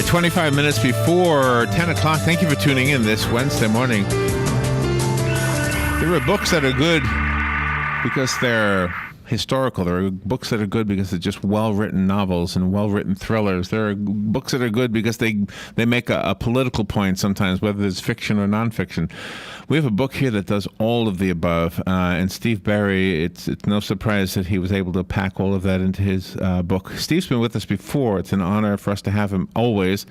25 minutes before 10 o'clock. Thank you for tuning in this Wednesday morning. There are books that are good because they're historical. There are books that are good because they're just well-written novels and well-written thrillers. There are books that are good because they make a political point sometimes, whether it's fiction or nonfiction. We have a book here that does all of the above, and Steve Berry, it's no surprise that he was able to pack all of that into his book. Steve's been with us before. It's an honor for us to have him always,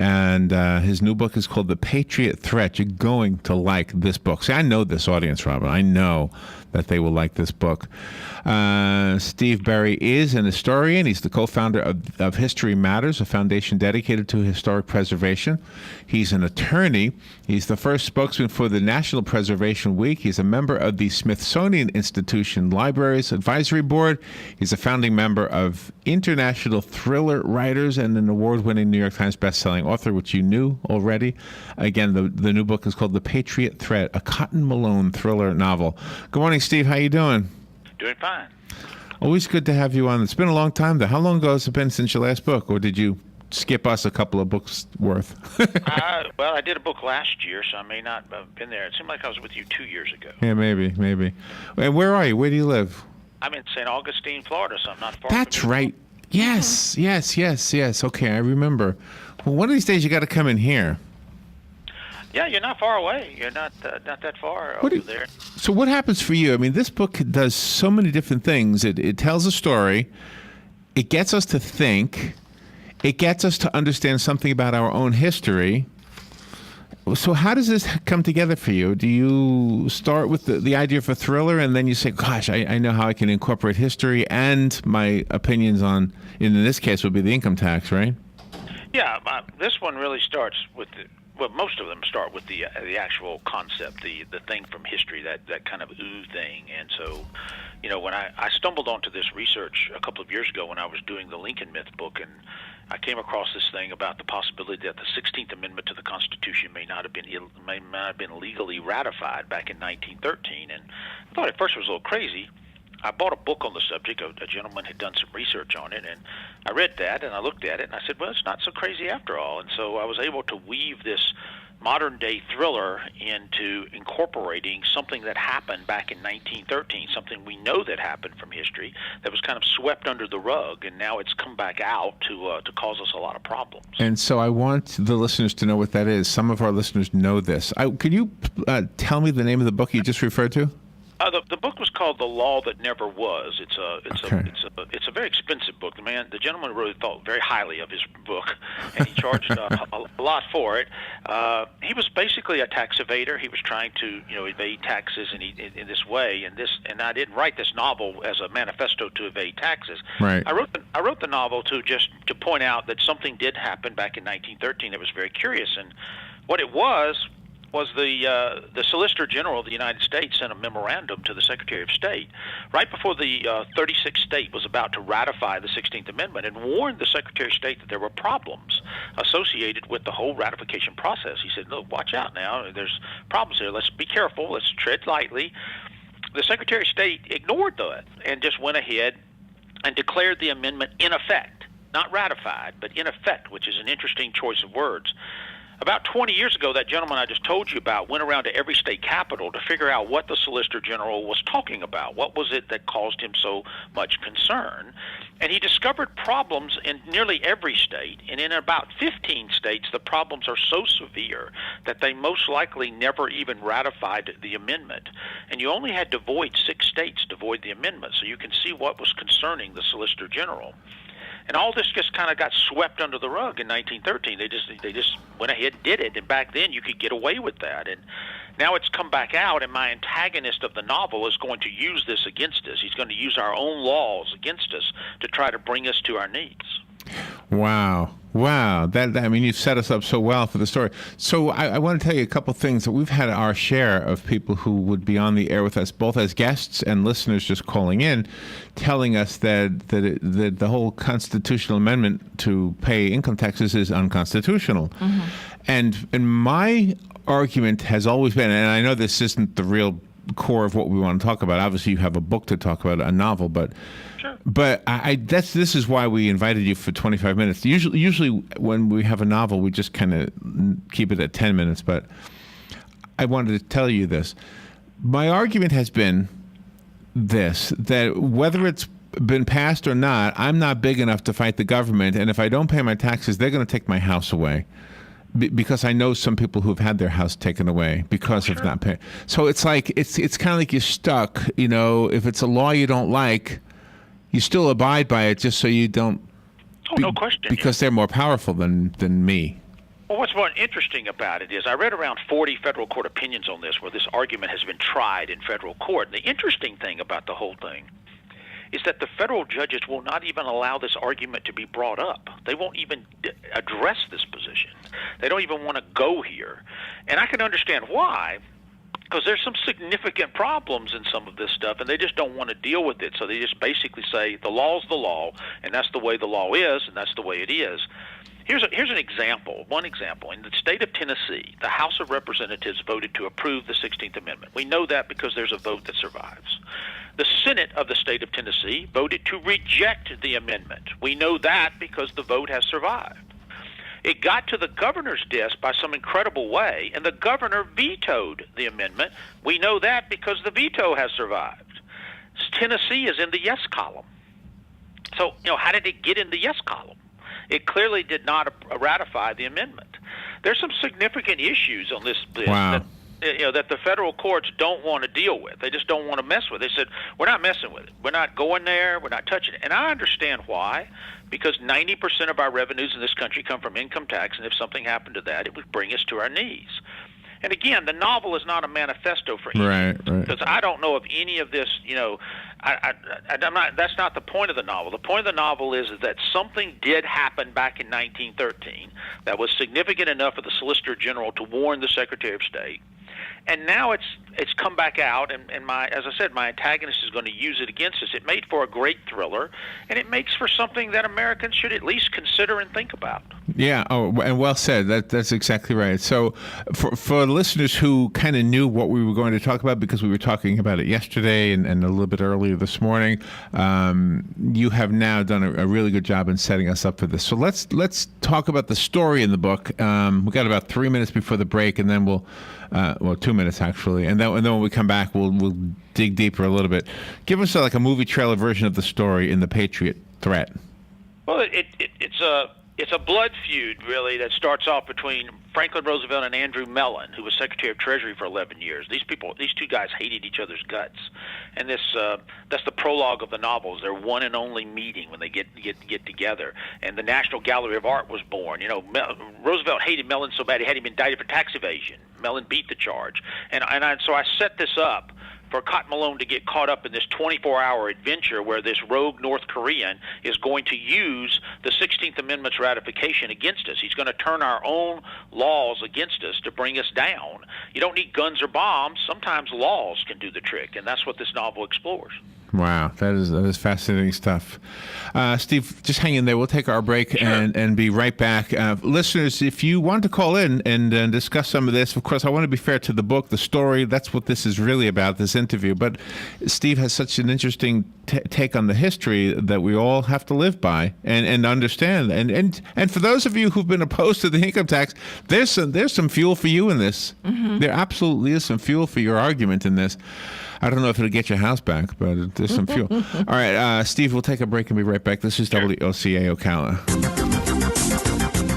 and his new book is called The Patriot Threat. You're going to like this book. See, I know this audience, Robin. I know that they will like this book. Steve Berry is an historian. He's the co-founder of History Matters, a foundation dedicated to historic preservation. He's an attorney. He's the first spokesman for the National Preservation Week. He's a member of the Smithsonian Institution Libraries Advisory Board. He's a founding member of International Thriller Writers and an award-winning New York Times bestselling author, which you knew already. Again, the new book is called The Patriot Threat, a Cotton Malone thriller novel. Good morning, Steve. How you doing? Doing fine. Always good to have you on. It's been a long time, though. How long ago has it been since your last book, or did you skip us a couple of books worth? Well, I did a book last year, so I may not have been there. It seemed like I was with you 2 years ago. Yeah, maybe. And where are you? Where do you live? I'm in St. Augustine, Florida, so I'm not far That's from you. right. Yes. Okay, I remember. Well, one of these days you got to come in here. Yeah, you're not far away. You're not that far over there. So what happens for you? I mean, this book does so many different things. It tells a story. It gets us to think. It gets us to understand something about our own history. So how does this come together for you? Do you start with the idea of a thriller, and then you say, gosh, I know how I can incorporate history and my opinions on, in this case, would be the income tax, right? Yeah, this one really starts with well, most of them start with the actual concept, the thing from history, that kind of thing. And so, when I stumbled onto this research a couple of years ago when I was doing the Lincoln Myth book, and I came across this thing about the possibility that the 16th Amendment to the Constitution may not have been legally ratified back in 1913. And I thought at first it was a little crazy. I bought a book on the subject. A gentleman had done some research on it, and I read that, and I looked at it, and I said, well, it's not so crazy after all. And so I was able to weave this modern-day thriller into incorporating something that happened back in 1913, something we know that happened from history that was kind of swept under the rug, and now it's come back out to cause us a lot of problems. And so I want the listeners to know what that is. Some of our listeners know this. Could you tell me the name of the book you just referred to? The book was called The Law That Never Was. It's a very expensive book. The gentleman really thought very highly of his book, and he charged a lot for it. He was basically a tax evader. He was trying to evade taxes in this way. And I didn't write this novel as a manifesto to evade taxes. Right. I wrote the novel to point out that something did happen back in 1913 that was very curious, and what it was the Solicitor General of the United States sent a memorandum to the Secretary of State right before the 36th state was about to ratify the 16th Amendment, and warned the Secretary of State that there were problems associated with the whole ratification process. He said, look, watch out now. There's problems here. Let's be careful. Let's tread lightly. The Secretary of State ignored that and just went ahead and declared the amendment in effect, not ratified, but in effect, which is an interesting choice of words. About 20 years ago, that gentleman I just told you about went around to every state capital to figure out what the Solicitor General was talking about. What was it that caused him so much concern? And he discovered problems in nearly every state, and in about 15 states, the problems are so severe that they most likely never even ratified the amendment. And you only had to void 6 states to void the amendment, so you can see what was concerning the Solicitor General. And all this just kind of got swept under the rug in 1913. They just went ahead and did it. And back then you could get away with that. And now it's come back out, and my antagonist of the novel is going to use this against us. He's going to use our own laws against us to try to bring us to our knees. Wow. You've set us up so well for the story. So I want to tell you a couple things that we've had our share of people who would be on the air with us, both as guests and listeners just calling in, telling us that the whole constitutional amendment to pay income taxes is unconstitutional. Mm-hmm. And my argument has always been, and I know this isn't the real core of what we want to talk about. Obviously, you have a book to talk about, a novel, but Sure. but this is why we invited you for 25 minutes. Usually when we have a novel, we just kind of keep it at 10 minutes. But I wanted to tell you this. My argument has been this, that whether it's been passed or not, I'm not big enough to fight the government, and if I don't pay my taxes, they're going to take my house away. Because I know some people who've had their house taken away because of not paying. So it's like it's kind of like you're stuck. You know, if it's a law you don't like, you still abide by it just so you don't. No question. Because they're more powerful than me. Well, what's more interesting about it is I read around 40 federal court opinions on this where this argument has been tried in federal court. And the interesting thing about the whole thing is that the federal judges will not even allow this argument to be brought up. They won't even address this position. They don't even want to go here. And I can understand why, because there's some significant problems in some of this stuff, and they just don't want to deal with it. So they just basically say the law's the law, and that's the way the law is, and that's the way it is. Here's an example, one example. In the state of Tennessee, the House of Representatives voted to approve the 16th Amendment. We know that because there's a vote that survives. The Senate of the state of Tennessee voted to reject the amendment. We know that because the vote has survived. It got to the governor's desk by some incredible way, and the governor vetoed the amendment. We know that because the veto has survived. Tennessee is in the yes column. So, how did it get in the yes column? It clearly did not ratify the amendment. There's some significant issues on this Wow. that the federal courts don't want to deal with. They just don't want to mess with it. They said, we're not messing with it. We're not going there. We're not touching it. And I understand why, because 90% of our revenues in this country come from income tax, and if something happened to that, it would bring us to our knees. And again, the novel is not a manifesto for any. Right. Because I don't know if any of this, I'm not. That's not the point of the novel. The point of the novel is that something did happen back in 1913 that was significant enough for the Solicitor General to warn the Secretary of State. And now it's come back out, and as I said, my antagonist is going to use it against us. It made for a great thriller, and it makes for something that Americans should at least consider and think about. Yeah. Oh, and well said. That's exactly right. So, for listeners who kind of knew what we were going to talk about because we were talking about it yesterday and a little bit earlier this morning, you have now done a really good job in setting us up for this. So let's talk about the story in the book. We got about 3 minutes before the break, and then we'll. 2 minutes actually, and then when we come back, we'll dig deeper a little bit. Give us like a movie trailer version of the story in the Patriot threat. Well, it's a blood feud really that starts off between Franklin Roosevelt and Andrew Mellon, who was Secretary of Treasury for 11 years. These two guys hated each other's guts, and that's the prologue of the novels. Their one and only meeting when they get together, and the National Gallery of Art was born. Roosevelt hated Mellon so bad he had him indicted for tax evasion. Mellon beat the charge, so I set this up for Cotton Malone to get caught up in this 24-hour adventure where this rogue North Korean is going to use the 16th Amendment's ratification against us. He's going to turn our own laws against us to bring us down. You don't need guns or bombs. Sometimes laws can do the trick, and that's what this novel explores. Wow, that is fascinating stuff. Steve, just hang in there. We'll take our break Sure. and be right back. Listeners, if you want to call in and discuss some of this, of course, I want to be fair to the book, the story. That's what this is really about, this interview. But Steve has such an interesting take on the history that we all have to live by and understand. And for those of you who've been opposed to the income tax, there's some fuel for you in this. Mm-hmm. There absolutely is some fuel for your argument in this. I don't know if it'll get your house back, but there's some fuel. All right, Steve, we'll take a break and be right back. This is WOCA Ocala.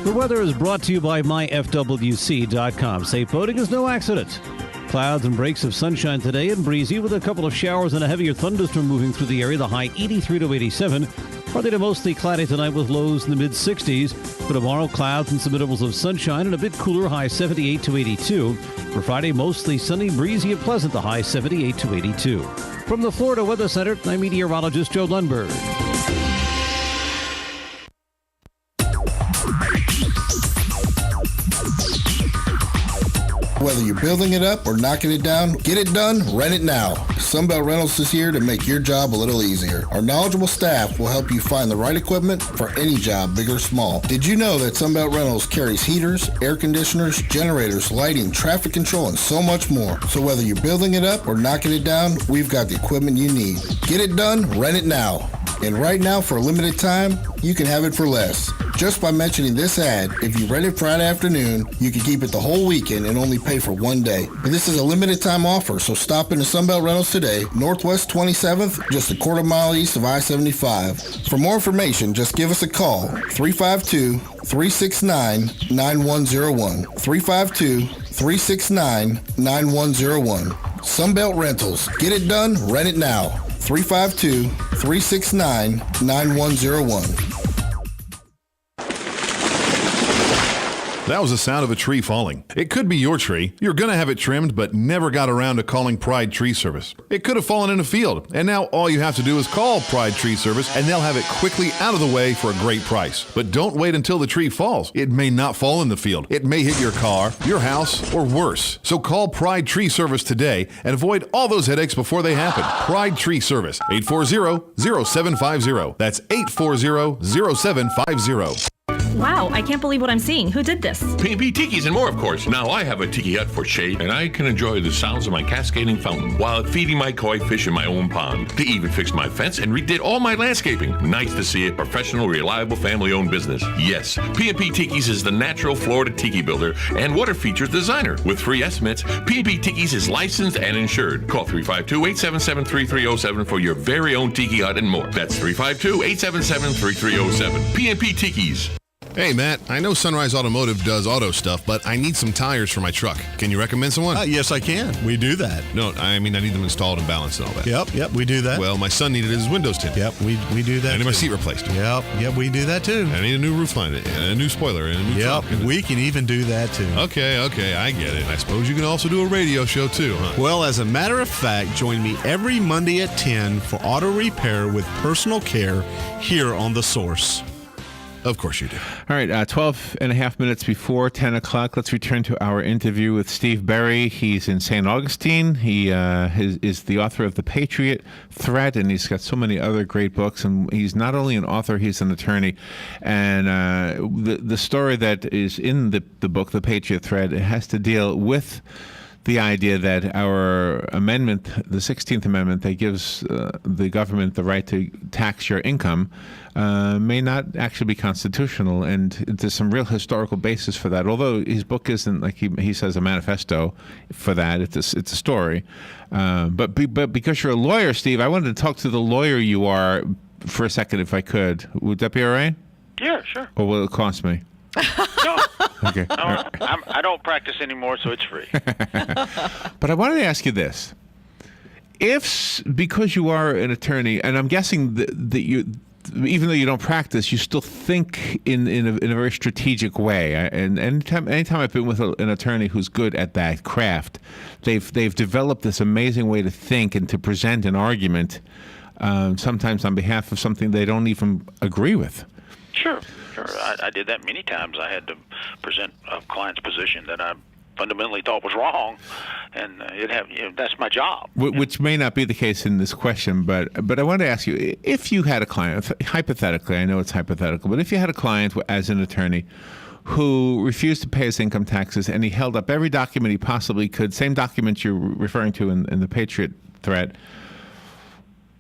The weather is brought to you by myfwc.com. Safe boating is no accident. Clouds and breaks of sunshine today and breezy with a couple of showers and a heavier thunderstorm moving through the area. The high 83 to 87. Partly to mostly cloudy tonight with lows in the mid-60s. For tomorrow, clouds and some intervals of sunshine and a bit cooler, high 78 to 82. For Friday, mostly sunny, breezy, and pleasant, the high 78 to 82. From the Florida Weather Center, I'm meteorologist Joe Lundberg. whether you're building it up or knocking it down, get it done, rent it now. Sunbelt Rentals is here to make your job a little easier. Our knowledgeable staff will help you find the right equipment for any job, big or small. Did you know that Sunbelt Rentals carries heaters, air conditioners, generators, lighting, traffic control, and so much more? So whether you're building it up or knocking it down, we've got the equipment you need. Get it done, rent it now. And right now, for a limited time, you can have it for less. Just by mentioning this ad, if you rent it Friday afternoon, you can keep it the whole weekend and only pay for one day. But this is a limited time offer, so stop into Sunbelt Rentals today, Northwest 27th, just a quarter mile east of I-75. For more information, just give us a call, 352-369-9101. 352-369-9101. Sunbelt Rentals. Get it done, rent it now. 352-369-9101. That was the sound of a tree falling. It could be your tree. You're going to have it trimmed, but never got around to calling Pride Tree Service. It could have fallen in a field, and now all you have to do is call Pride Tree Service, and they'll have it quickly out of the way for a great price. But don't wait until the tree falls. It may not fall in the field. It may hit your car, your house, or worse. So call Pride Tree Service today and avoid all those headaches before they happen. Pride Tree Service, 840-0750. That's 840-0750. Wow, I can't believe what I'm seeing. Who did this? P&P Tikis and more, of course. Now I have a tiki hut for shade, and I can enjoy the sounds of my cascading fountain while feeding my koi fish in my own pond. They even fixed my fence and redid all my landscaping. Nice to see a professional, reliable, family-owned business. Yes, P&P Tikis is the natural Florida tiki builder and water features designer. With free estimates, P&P Tikis is licensed and insured. Call 352-877-3307 for your very own tiki hut and more. That's 352-877-3307. P&P Tikis. Hey, Matt, I know Sunrise Automotive does auto stuff, but I need some tires for my truck. Can you recommend someone? Yes, I can. We do that. No, I mean, I need them installed and balanced and all that. Yep, we do that. Well, my son needed his windows tinted. Yep, we do that. I need my too. seat replaced. Yep, we do that too. I need a new roof line and a new spoiler and a new Yep, trunk. we can even do that too. Okay, I get it. I suppose you can also do a radio show too, huh? Well, as a matter of fact, join me every Monday at 10 for auto repair with personal care here on The Source. Of course you do. All right, 12 and a half minutes before 10 o'clock, let's return to our interview with Steve Berry. He's in St. Augustine. He is the author of The Patriot Threat, and he's got so many other great books. And he's not only an author, he's an attorney. And the story that is in the book, The Patriot Threat, it has to deal with the idea that our amendment, the 16th Amendment, that gives the government the right to tax your income, may not actually be constitutional. And there's some real historical basis for that. Although his book isn't, like he says, a manifesto for that. It's a story. But because you're a lawyer, Steve, I wanted to talk to the lawyer you are for a second, if I could. Would that be all right? Yeah, sure. Or will it cost me? No, Okay. I don't practice anymore, so it's free. But I wanted to ask you this. Because you are an attorney, and I'm guessing that you, even though you don't practice, you still think in a very strategic way. And anytime I've been with an attorney who's good at that craft, they've developed this amazing way to think and to present an argument, sometimes on behalf of something they don't even agree with. Sure. I did that many times. I had to present a client's position that I fundamentally thought was wrong, and that's my job. Which may not be the case in this question, but I want to ask you, if you had a client, hypothetically, I know it's hypothetical, but if you had a client as an attorney who refused to pay his income taxes and he held up every document he possibly could, same document you're referring to in the Patriot Threat,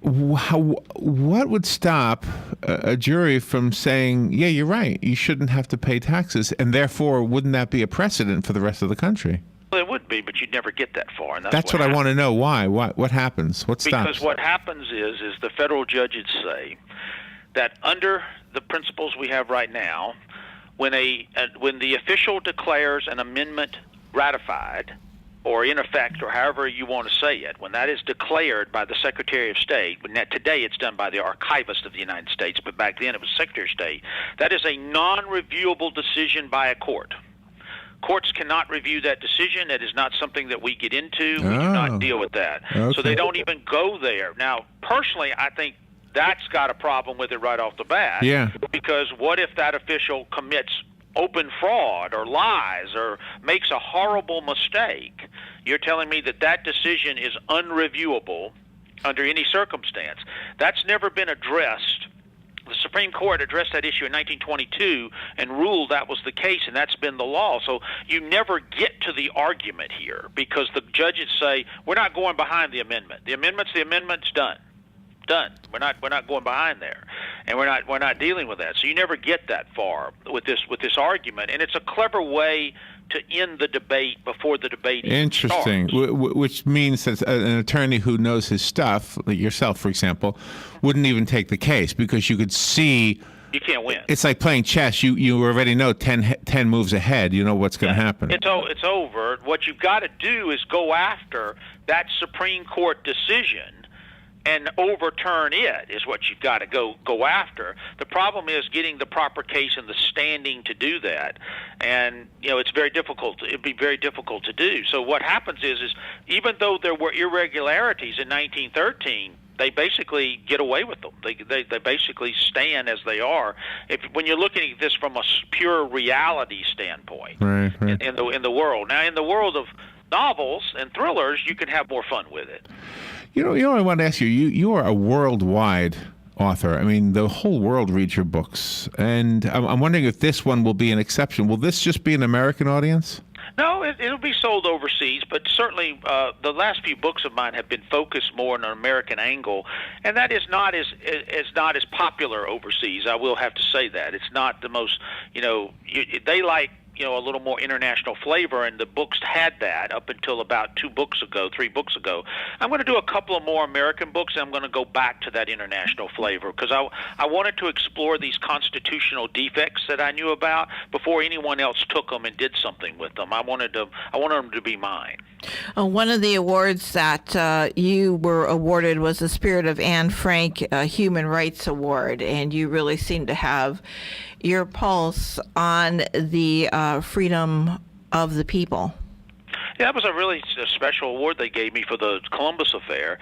what would stop a jury from saying, yeah, you're right, you shouldn't have to pay taxes, and therefore wouldn't that be a precedent for the rest of the country? Well, it would be, but you'd never get that far. And that's what I want to know. Why? What happens? What stops? Because what happens is the federal judges say that under the principles we have right now, when the official declares an amendment ratified, or in effect, or however you want to say it, when that is declared by the Secretary of State, today it's done by the Archivist of the United States, but back then it was Secretary of State, that is a non-reviewable decision by a court. Courts cannot review that decision. It is not something that we get into. We do not deal with that. Okay. So they don't even go there. Now, personally, I think that's got a problem with it right off the bat. Yeah. Because what if that official commits open fraud or lies or makes a horrible mistake, you're telling me that that decision is unreviewable under any circumstance. That's never been addressed. The Supreme Court addressed that issue in 1922 and ruled that was the case, and that's been the law. So you never get to the argument here because the judges say, we're not going behind the amendment. The amendment's done. We're not going behind there, and we're not dealing with that. So you never get that far with this argument, and it's a clever way to end the debate before the debate Interesting, starts. Which means that an attorney who knows his stuff, like yourself, for example, wouldn't even take the case because you could see. You can't win. It's like playing chess. You already know 10 moves ahead. You know what's going to happen. It's over. What you've got to do is go after that Supreme Court decision and overturn it is what you've got to go after. The problem is getting the proper case and the standing to do that, and it's very difficult. It'd be very difficult to do. So what happens is even though there were irregularities in 1913, they basically get away with them. They basically stand as they are. When you're looking at this from a pure reality standpoint, right. in the world. Now, in the world of novels and thrillers, you can have more fun with it. You know, I want to ask you. You are a worldwide author. I mean, the whole world reads your books, and I'm wondering if this one will be an exception. Will this just be an American audience? No, it'll be sold overseas, but certainly the last few books of mine have been focused more on an American angle, and that is not as popular overseas. I will have to say that it's not the most. They like a little more international flavor, and the books had that up until about 3 books ago. I'm going to do a couple of more American books, and I'm going to go back to that international flavor because I wanted to explore these constitutional defects that I knew about before anyone else took them and did something with them. I wanted them to be mine. One of the awards that you were awarded was the Spirit of Anne Frank Human Rights Award, and you really seem to have your pulse on the freedom of the people. Yeah, that was a really special award they gave me for the Columbus affair.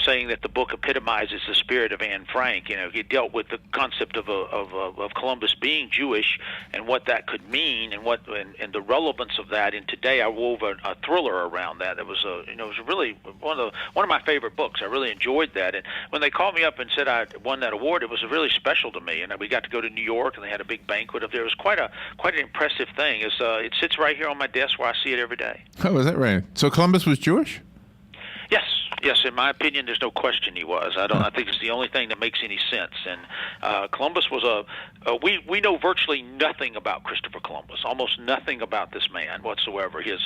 Saying that the book epitomizes the spirit of Anne Frank. It dealt with the concept of Columbus being Jewish and what that could mean, and the relevance of that. And today, I wove a thriller around that. It was it was really one of my favorite books. I really enjoyed that. And when they called me up and said I won that award, it was really special to me. And we got to go to New York, and they had a big banquet up there. It was quite an impressive thing. It sits right here on my desk where I see it every day. Oh, is that right? So Columbus was Jewish? Yes. In my opinion, there's no question he was. I think it's the only thing that makes any sense. And Columbus was we know virtually nothing about Christopher Columbus. Almost nothing about this man whatsoever. His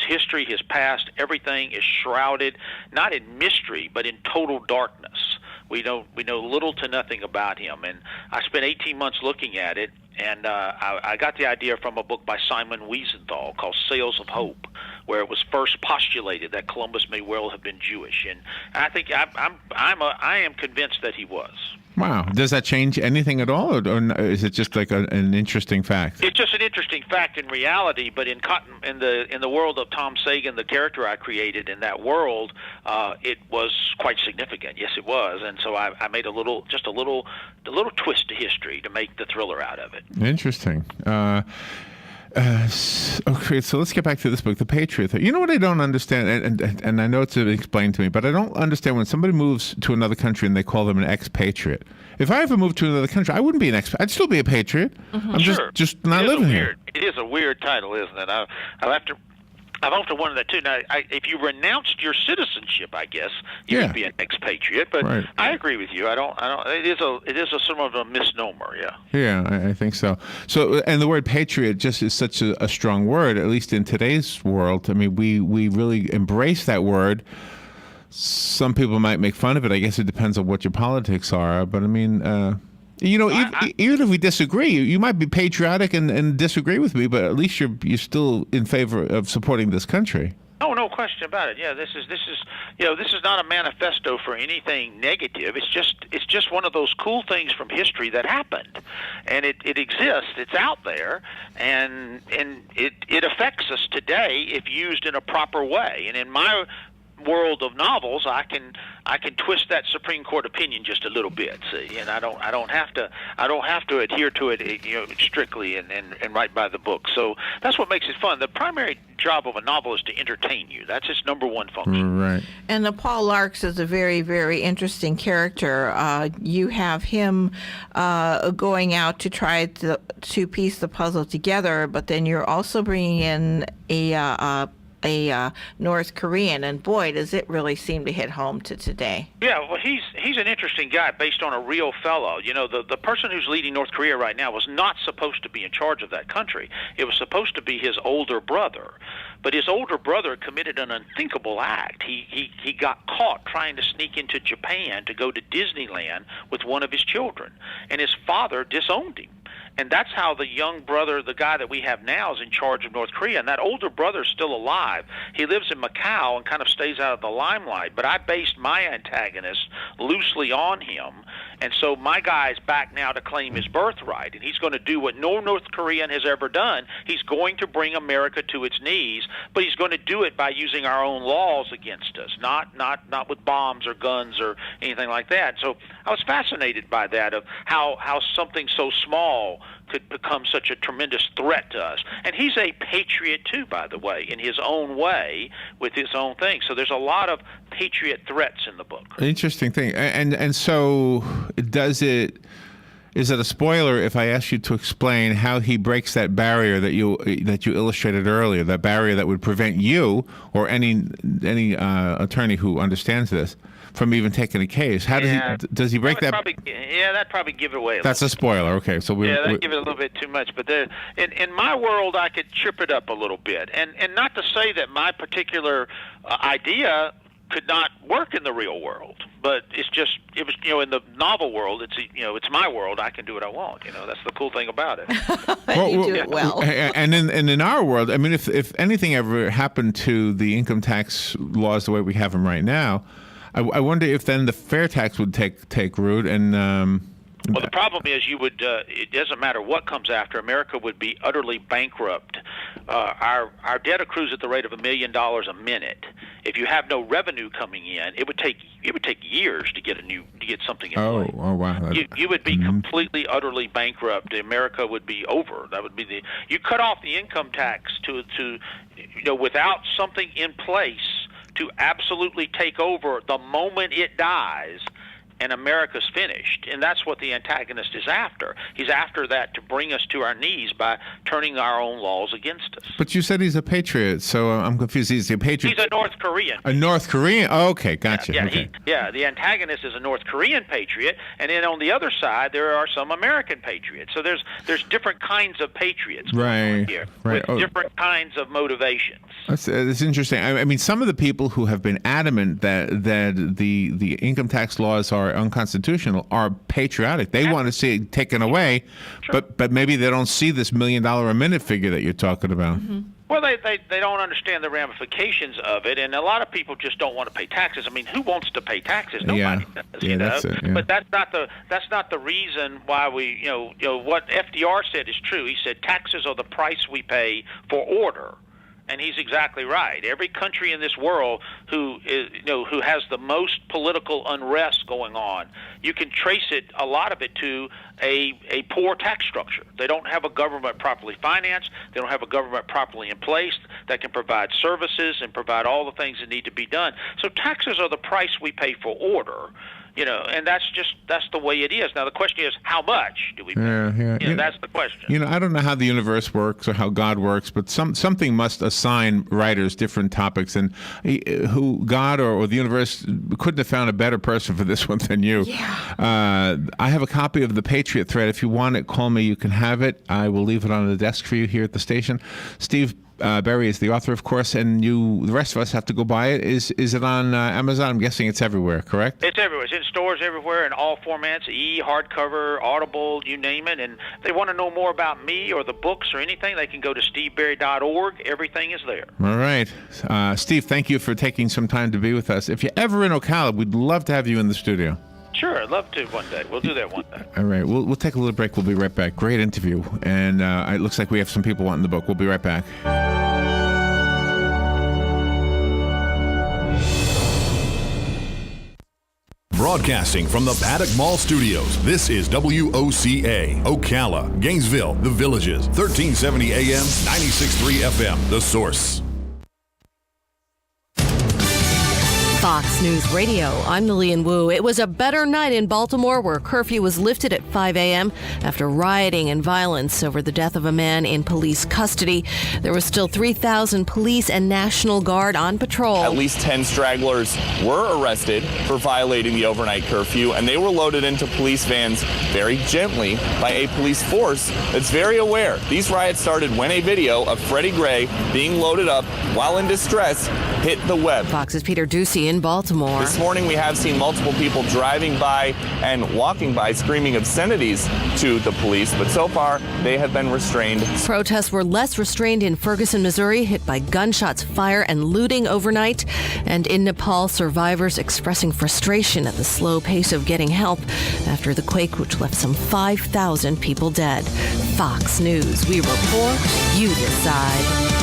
history, his past, everything is shrouded not in mystery but in total darkness. We know little to nothing about him. And I spent 18 months looking at it. And I got the idea from a book by Simon Wiesenthal called Sails of Hope, where it was first postulated that Columbus may well have been Jewish. And I think I am convinced that he was. Wow. Does that change anything at all, or is it just like an interesting fact? It's just an interesting fact in reality, but in the world of Tom Sagan, the character I created in that world, it was quite significant. Yes, it was, and so I made a little twist to history to make the thriller out of it. Interesting. Okay, so let's get back to this book, The Patriot. You know what I don't understand, and I know it's explained to me, but I don't understand when somebody moves to another country and they call them an expatriate. If I ever moved to another country, I wouldn't be an expatriate. I'd still be a patriot. Mm-hmm. I'm just not living here. It is a weird title, isn't it? I've often wondered that too. Now, if you renounced your citizenship, I guess you would be an expatriate. But right. I agree with you. I don't. It is a sort of a misnomer. Yeah. Yeah, I think so. So, and the word patriot just is such a strong word, at least in today's world. I mean, we really embrace that word. Some people might make fun of it. I guess it depends on what your politics are. But I mean. Even if we disagree, you might be patriotic and disagree with me, but at least you're still in favor of supporting this country. Oh, no question about it. Yeah, this is not a manifesto for anything negative. It's just one of those cool things from history that happened, and it exists. It's out there, and it affects us today if used in a proper way. And in my world of novels, I can twist that Supreme Court opinion just a little bit, see, and I don't have to adhere to it, strictly and write by the book. So that's what makes it fun. The primary job of a novel is to entertain you. That's its number one function. Right. And Paul Larks is a very, very interesting character. You have him going out to try to piece the puzzle together, but then you're also bringing in a North Korean, and boy, does it really seem to hit home to today. Yeah, well, he's an interesting guy based on a real fellow. The person who's leading North Korea right now was not supposed to be in charge of that country. It was supposed to be his older brother. But his older brother committed an unthinkable act. He got caught trying to sneak into Japan to go to Disneyland with one of his children, and his father disowned him. And that's how the young brother, the guy that we have now, is in charge of North Korea. And that older brother is still alive. He lives in Macau and kind of stays out of the limelight. But I based my antagonist loosely on him. And so my guy's back now to claim his birthright. And he's going to do what no North Korean has ever done. He's going to bring America to its knees. But he's going to do it by using our own laws against us, not with bombs or guns or anything like that. So I was fascinated by that, of how something so small could become such a tremendous threat to us. And he's a patriot too, by the way, in his own way, with his own thing. So there's a lot of patriot threats in the book. Interesting thing. And so is it a spoiler if I ask you to explain how he breaks that barrier that you illustrated earlier, that barrier that would prevent you or any attorney who understands this from even taking a case? How does he break that? That'd probably give it away. That's a spoiler. Okay, so that'd give it a little bit too much. But in my world, I could trip it up a little bit, and not to say that my particular idea could not work in the real world, but it was in the novel world, it's my world. I can do what I want. That's the cool thing about it. You do it well. And in our world, I mean, if anything ever happened to the income tax laws the way we have them right now, I wonder if then the fair tax would take root. And well, the problem is it doesn't matter what comes after. America would be utterly bankrupt. Our debt accrues at the rate of $1 million a minute. If you have no revenue coming in, it would take years to get something in play. Oh wow! You would be completely, utterly bankrupt. America would be over. That would be you cut off the income tax to without something in place to absolutely take over the moment it dies, and America's finished. And that's what the antagonist is after. He's after that to bring us to our knees by turning our own laws against us. But you said he's a patriot, so I'm confused. He's a patriot. He's a North Korean. A North Korean? Oh, okay, gotcha. Yeah, the antagonist is a North Korean patriot, and then on the other side there are some American patriots. So there's different kinds of patriots going on here with different kinds of motivations. That's interesting. I mean, some of the people who have been adamant that the income tax laws are unconstitutional are patriotic. They want to see it taken away, but maybe they don't see this $1 million a minute figure that you're talking about. Mm-hmm. Well, they don't understand the ramifications of it, and a lot of people just don't want to pay taxes. I mean, who wants to pay taxes? Nobody does. That's it, yeah. But that's not the reason why we what FDR said is true. He said taxes are the price we pay for order. And he's exactly right. Every country in this world who has the most political unrest going on, you can trace a lot of it to a poor tax structure. They don't have a government properly financed. They don't have a government properly in place that can provide services and provide all the things that need to be done. So taxes are the price we pay for order. And that's the way it is. Now the question is, how much do we pay? Yeah. That's the question. I don't know how the universe works or how God works, but something must assign writers different topics, and who God or the universe couldn't have found a better person for this one than you. Yeah. I have a copy of the Patriot Thread. If you want it, call me. You can have it. I will leave it on the desk for you here at the station. Steve Berry is the author, of course, and the rest of us have to go buy it. Is it on Amazon? I'm guessing it's everywhere, correct? It's everywhere. It's in stores everywhere in all formats, hardcover, Audible, you name it. And if they want to know more about me or the books or anything, they can go to steveberry.org. Everything is there. All right. Steve, thank you for taking some time to be with us. If you're ever in Ocala, we'd love to have you in the studio. Sure, I'd love to one day. We'll do that one day. All right. We'll take a little break. We'll be right back. Great interview. And it looks like we have some people wanting the book. We'll be right back. Broadcasting from the Paddock Mall Studios, this is WOCA, Ocala, Gainesville, The Villages, 1370 AM, 96.3 FM, The Source. Fox News Radio, I'm Lillian Wu. It was a better night in Baltimore where curfew was lifted at 5 a.m. after rioting and violence over the death of a man in police custody. There was still 3,000 police and National Guard on patrol. At least 10 stragglers were arrested for violating the overnight curfew, and they were loaded into police vans very gently by a police force that's very aware. These riots started when a video of Freddie Gray being loaded up while in distress hit the web. Fox's Peter Ducey in Baltimore. This morning we have seen multiple people driving by and walking by screaming obscenities to the police, but so far they have been restrained. Protests were less restrained in Ferguson, Missouri, hit by gunshots, fire, and looting overnight. And in Nepal, survivors expressing frustration at the slow pace of getting help after the quake, which left some 5,000 people dead. Fox News. We report, you decide.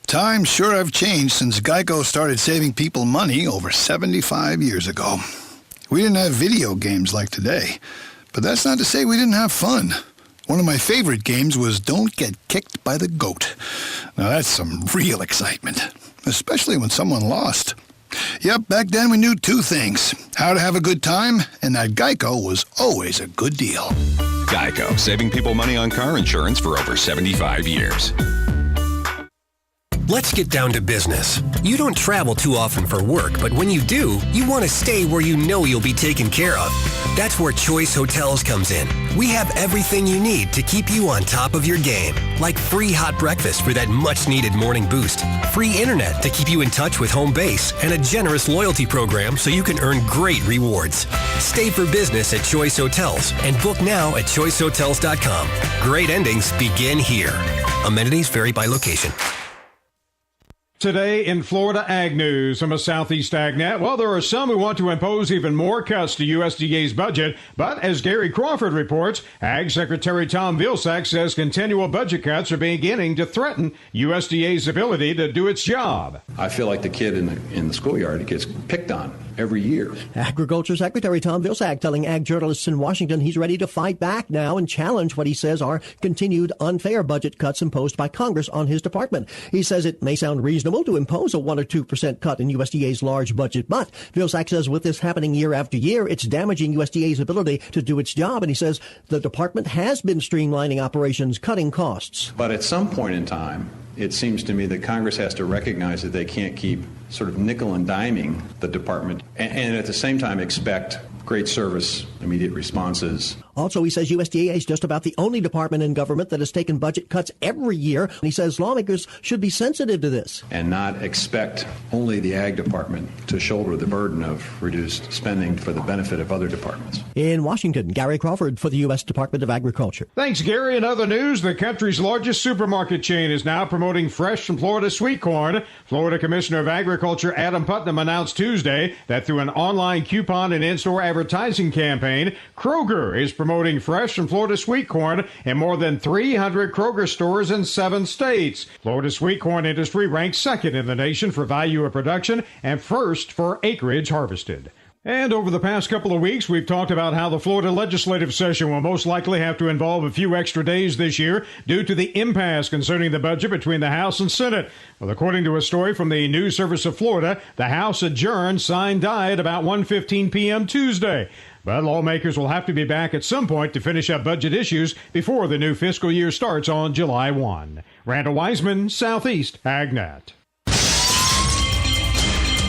Times sure have changed since Geico started saving people money over 75 years ago. We didn't have video games like today, but that's not to say we didn't have fun. One of my favorite games was Don't Get Kicked by the Goat. Now that's some real excitement, especially when someone lost. Yep, back then we knew two things: how to have a good time, and that Geico was always a good deal. Geico, saving people money on car insurance for over 75 years. Let's get down to business. You don't travel too often for work, but when you do, you want to stay where you know you'll be taken care of. That's where Choice Hotels comes in. We have everything you need to keep you on top of your game, like free hot breakfast for that much-needed morning boost, free internet to keep you in touch with home base, and a generous loyalty program so you can earn great rewards. Stay for business at Choice Hotels and book now at choicehotels.com. Great endings begin here. Amenities vary by location. Today in Florida Ag News from a Southeast AgNet. Well, there are some who want to impose even more cuts to USDA's budget, but as Gary Crawford reports, Ag Secretary Tom Vilsack says continual budget cuts are beginning to threaten USDA's ability to do its job. I feel like the kid in the schoolyard gets picked on every year. Agriculture Secretary Tom Vilsack telling ag journalists in Washington he's ready to fight back now and challenge what he says are continued unfair budget cuts imposed by Congress on his department. He says it may sound reasonable to impose a 1 or 2% cut in USDA's large budget, but Vilsack says with this happening year after year, it's damaging USDA's ability to do its job, and he says the department has been streamlining operations, cutting costs. But at some point in time, it seems to me that Congress has to recognize that they can't keep sort of nickel and diming the department and at the same time expect great service, immediate responses. Also, he says USDA is just about the only department in government that has taken budget cuts every year. He says lawmakers should be sensitive to this. And not expect only the Ag Department to shoulder the burden of reduced spending for the benefit of other departments. In Washington, Gary Crawford for the U.S. Department of Agriculture. Thanks, Gary. In other news, the country's largest supermarket chain is now promoting fresh from Florida sweet corn. Florida Commissioner of Agriculture Adam Putnam announced Tuesday that through an online coupon and in-store advertising campaign, Kroger is promoting fresh from Florida sweet corn in more than 300 Kroger stores in 7 states. Florida's sweet corn industry ranks second in the nation for value of production and first for acreage harvested. And over the past couple of weeks, we've talked about how the Florida legislative session will most likely have to involve a few extra days this year due to the impasse concerning the budget between the House and Senate. Well, according to a story from the News Service of Florida, the House adjourned sine die at about 1:15 p.m. Tuesday. But lawmakers will have to be back at some point to finish up budget issues before the new fiscal year starts on July 1. Randall Wiseman, Southeast AgNet.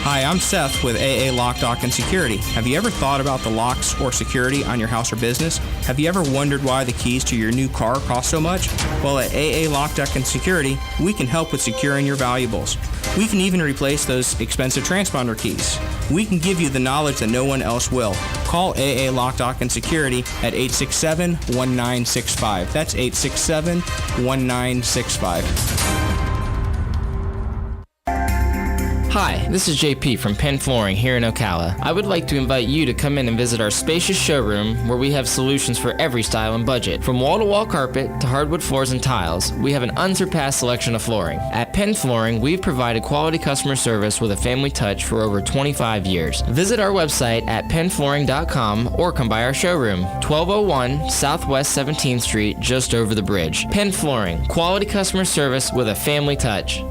Hi, I'm Seth with AA Lock, Dock, and Security. Have you ever thought about the locks or security on your house or business? Have you ever wondered why the keys to your new car cost so much? Well, at AA Lock, Dock, and Security, we can help with securing your valuables. We can even replace those expensive transponder keys. We can give you the knowledge that no one else will. Call AA Lock, Dock, and Security at 867-1965. That's 867-1965. Hi, this is JP from Penn Flooring here in Ocala. I would like to invite you to come in and visit our spacious showroom where we have solutions for every style and budget. From wall-to-wall carpet to hardwood floors and tiles, we have an unsurpassed selection of flooring. At Penn Flooring, we've provided quality customer service with a family touch for over 25 years. Visit our website at pennflooring.com or come by our showroom, 1201 Southwest 17th Street, just over the bridge. Penn Flooring, quality customer service with a family touch.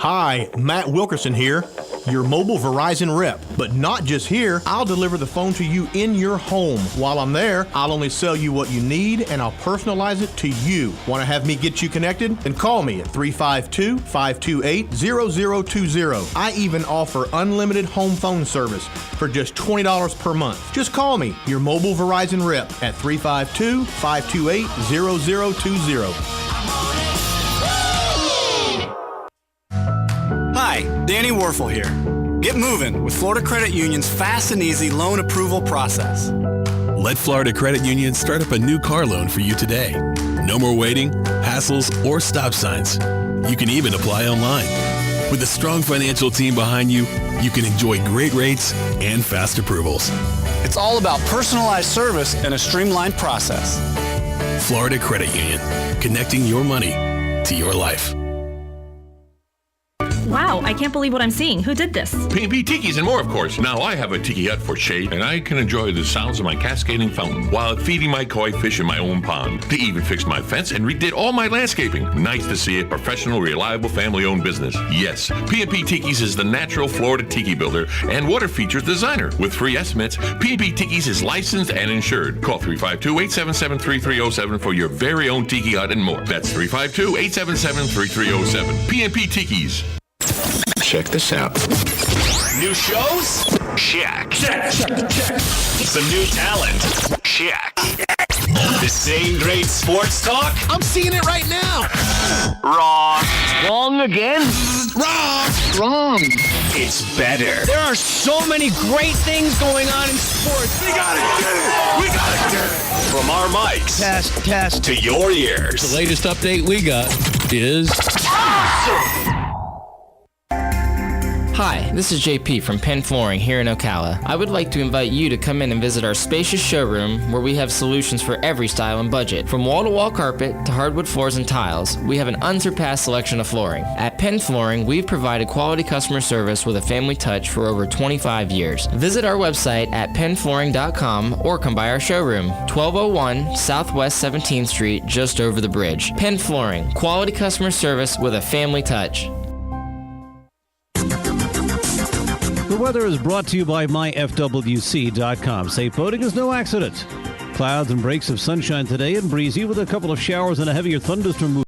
Hi, Matt Wilkerson here, your mobile Verizon rep. But not just here, I'll deliver the phone to you in your home. While I'm there, I'll only sell you what you need and I'll personalize it to you. Want to have me get you connected? Then call me at 352-528-0020. I even offer unlimited home phone service for just $20 per month. Just call me, your mobile Verizon rep, at 352-528-0020. Hi, Danny Werfel here. Get moving with Florida Credit Union's fast and easy loan approval process. Let Florida Credit Union start up a new car loan for you today. No more waiting, hassles, or stop signs. You can even apply online. With a strong financial team behind you, you can enjoy great rates and fast approvals. It's all about personalized service and a streamlined process. Florida Credit Union, connecting your money to your life. Wow, I can't believe what I'm seeing. Who did this? P&P Tikis and more, of course. Now I have a tiki hut for shade, and I can enjoy the sounds of my cascading fountain while feeding my koi fish in my own pond. They even fixed my fence and redid all my landscaping. Nice to see a professional, reliable, family-owned business. Yes, P&P Tikis is the natural Florida tiki builder and water features designer. With free estimates, P&P Tikis is licensed and insured. Call 352-877-3307 for your very own tiki hut and more. That's 352-877-3307. P&P Tikis. Check this out. New shows? Check. Check. Some new talent? Check. The same great sports talk? I'm seeing it right now. Wrong. Wrong again? Wrong. It's better. There are so many great things going on in sports. We gotta get it. We gotta get it. From our mics. Test. To your ears. The latest update we got is... Awesome. Hi, this is JP from Penn Flooring here in Ocala. I would like to invite you to come in and visit our spacious showroom where we have solutions for every style and budget. From wall-to-wall carpet to hardwood floors and tiles, we have an unsurpassed selection of flooring. At Penn Flooring, we've provided quality customer service with a family touch for over 25 years. Visit our website at pennflooring.com or come by our showroom, 1201 Southwest 17th Street, just over the bridge. Penn Flooring, quality customer service with a family touch. The weather is brought to you by myfwc.com. Safe boating is no accident. Clouds and breaks of sunshine today and breezy with a couple of showers and a heavier thunderstorm moving.